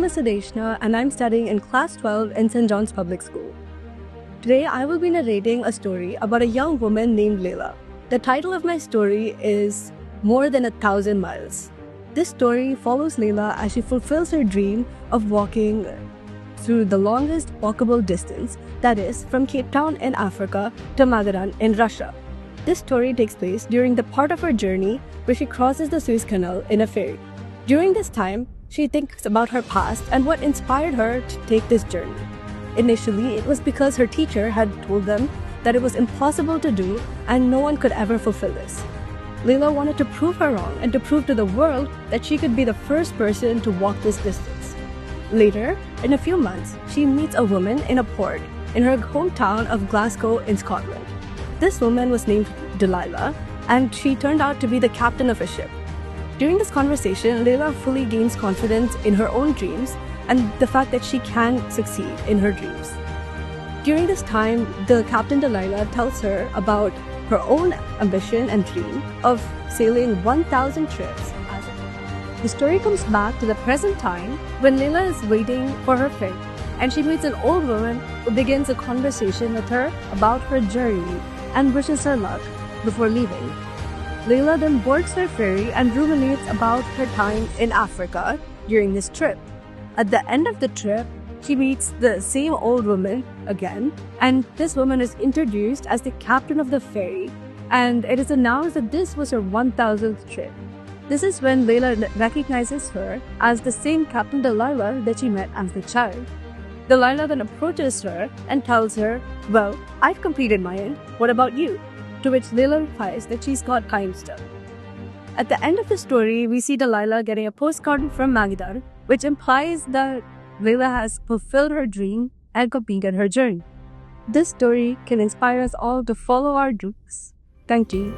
is Sadeshna and I'm studying in Class 12 in St. John's Public School. Today I will be narrating a story about a young woman named Layla. The title of my story is More Than 1,000 Miles. This story follows Layla as she fulfills her dream of walking through the longest walkable distance, that is, from Cape Town in Africa to Magadan in Russia. This story takes place during the part of her journey where she crosses the Suez Canal in a ferry. During this time, she thinks about her past and what inspired her to take this journey. Initially, it was because her teacher had told them that it was impossible to do and no one could ever fulfill this. Layla wanted to prove her wrong and to prove to the world that she could be the first person to walk this distance. Later, in a few months, she meets a woman in a port in her hometown of Glasgow in Scotland. This woman was named Delilah, and she turned out to be the captain of a ship. During this conversation, Layla fully gains confidence in her own dreams and the fact that she can succeed in her dreams. During this time, the captain Delilah tells her about her own ambition and dream of sailing 1,000 trips. The story comes back to the present time when Layla is waiting for her ferry and she meets an old woman who begins a conversation with her about her journey and wishes her luck before leaving. Layla then boards her ferry and ruminates about her time in Africa during this trip. At the end of the trip, she meets the same old woman again, and this woman is introduced as the captain of the ferry, and it is announced that this was her 1,000th trip. This is when Layla recognizes her as the same Captain Delilah that she met as a child. Delilah then approaches her and tells her, "Well, I've completed my end. What about you?" To which Layla replies that she's got time still. At the end of the story, we see Delilah getting a postcard from Magadan, which implies that Layla has fulfilled her dream and completed her journey. This story can inspire us all to follow our dreams. Thank you.